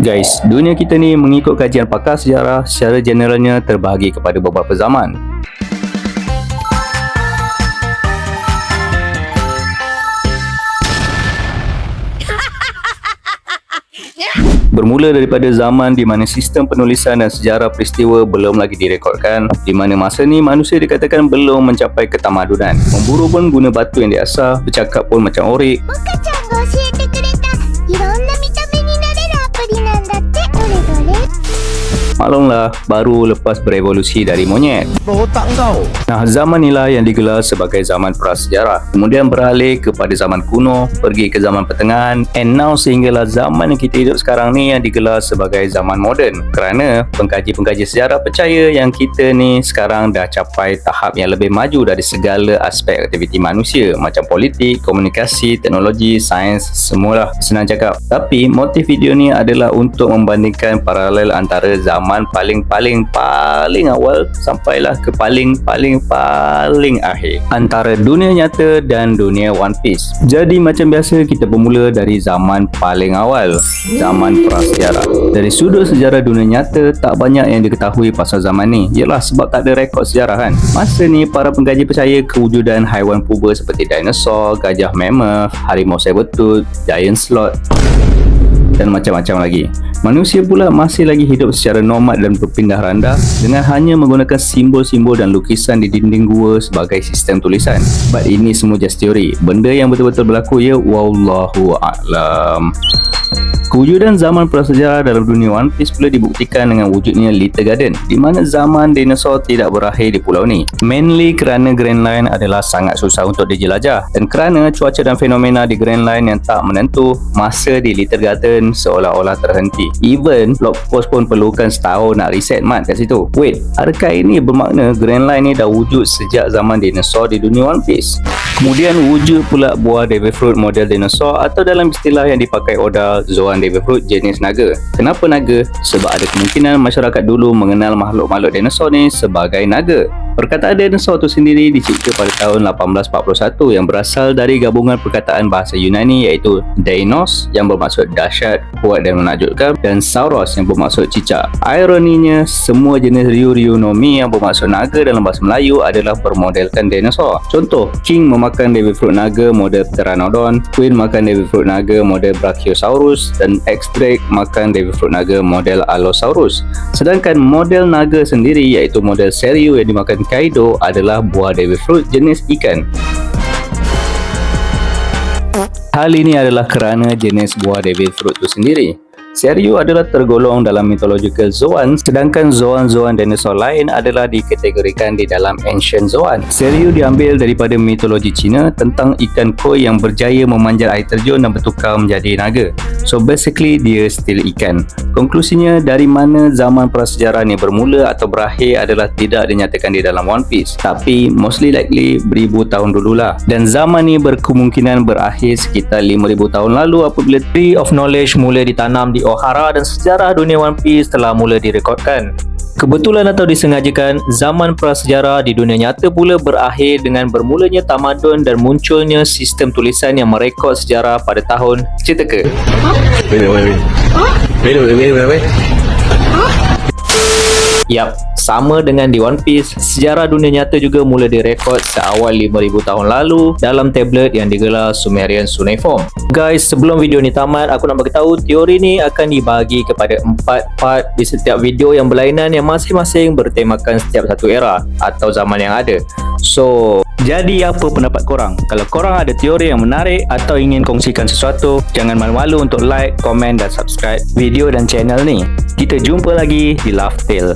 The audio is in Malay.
Guys, dunia kita ni mengikut kajian pakar sejarah secara generalnya terbahagi kepada beberapa zaman. Bermula daripada zaman di mana sistem penulisan dan sejarah peristiwa belum lagi direkodkan, di mana masa ni manusia dikatakan belum mencapai ketamadunan. Memburu pun guna batu yang diasah, bercakap pun macam orik. Maklumlah, baru lepas berevolusi dari monyet. Otak kau. Nah, zaman inilah yang digelar sebagai zaman prasejarah. Kemudian beralih kepada zaman kuno, pergi ke zaman pertengahan, and now sehinggalah zaman yang kita hidup sekarang ni yang digelar sebagai zaman moden. Kerana pengkaji-pengkaji sejarah percaya yang kita ni sekarang dah capai tahap yang lebih maju dari segala aspek aktiviti manusia, macam politik, komunikasi, teknologi, sains, semualah. Senang cakap. Tapi motif video ni adalah untuk membandingkan paralel antara zaman paling awal sampailah ke paling akhir antara dunia nyata dan dunia One Piece. Jadi macam biasa, kita bermula dari zaman paling awal, zaman prasejarah. Dari sudut sejarah dunia nyata, tak banyak yang diketahui pasal zaman ni. Yalah, sebab tak ada rekod sejarah kan. Masa ni para pengkaji percaya kewujudan haiwan purba seperti dinosaur, gajah mammoth, harimau saber-tooth, giant sloth dan macam-macam lagi. Manusia pula masih lagi hidup secara nomad dan berpindah randah dengan hanya menggunakan simbol-simbol dan lukisan di dinding gua sebagai sistem tulisan. But ini semua just teori. Benda yang betul-betul berlaku ya wallahu a'lam. Kewujudan zaman prasejarah dalam dunia One Piece pula dibuktikan dengan wujudnya Little Garden, di mana zaman dinosaur tidak berakhir di pulau ni. Mainly kerana Grand Line adalah sangat susah untuk dijelajah, dan kerana cuaca dan fenomena di Grand Line yang tak menentu, masa di Little Garden seolah-olah terhenti. Even blog post pun perlukan setahun nak reset mat kat situ. Wait, adakah ini bermakna Grand Line ni dah wujud sejak zaman dinosaur di dunia One Piece? Kemudian wujud pula buah devil fruit model dinosaur, atau dalam istilah yang dipakai Oda, Zoan devil fruit jenis naga. Kenapa naga? Sebab ada kemungkinan masyarakat dulu mengenal makhluk-makhluk dinosaur ni sebagai naga. Perkataan dinosaur tu sendiri dicipta pada tahun 1841 yang berasal dari gabungan perkataan bahasa Yunani iaitu Deinos yang bermaksud dahsyat, kuat dan menakjubkan, dan Sauros yang bermaksud cicak. Ironinya, semua jenis Ryuryunomi yang bermaksud naga dalam bahasa Melayu adalah bermodelkan dinosaur. Contoh, King memakan devil fruit naga model Pteranodon, Queen makan devil fruit naga model Brachiosaurus, dan X-Drake makan devil fruit naga model Allosaurus. Sedangkan model naga sendiri iaitu model Seryu yang dimakan Kaido adalah buah devil fruit jenis ikan. Hal ini adalah kerana jenis buah devil fruit itu sendiri. Seryu adalah tergolong dalam mythological Zoan, sedangkan Zoan-Zoan dinosaur lain adalah dikategorikan di dalam Ancient Zoan. Seryu diambil daripada mitologi Cina tentang ikan koi yang berjaya memanjat air terjun dan bertukar menjadi naga. So basically dia still ikan. Konklusinya, dari mana zaman prasejarah ni bermula atau berakhir adalah tidak dinyatakan di dalam One Piece, tapi mostly likely beribu tahun dululah. Dan zaman ni berkemungkinan berakhir sekitar 5,000 tahun lalu apabila Tree of Knowledge mula ditanam di Ohara dan sejarah dunia One Piece telah mula direkodkan. Kebetulan atau disengajakan, zaman prasejarah di dunia nyata pula berakhir dengan bermulanya tamadun dan munculnya sistem tulisan yang merekod sejarah pada tahun cetaka. Yap, sama dengan di One Piece, sejarah dunia nyata juga mula direkod seawal 5,000 tahun lalu dalam tablet yang digelar Sumerian Cuneiform. Guys, sebelum video ni tamat, aku nak beritahu teori ni akan dibagi kepada 4 part di setiap video yang berlainan yang masing-masing bertemakan setiap satu era atau zaman yang ada. So, jadi apa pendapat korang? Kalau korang ada teori yang menarik atau ingin kongsikan sesuatu, jangan malu-malu untuk like, komen dan subscribe video dan channel ni. Kita jumpa lagi di Laugh Tale.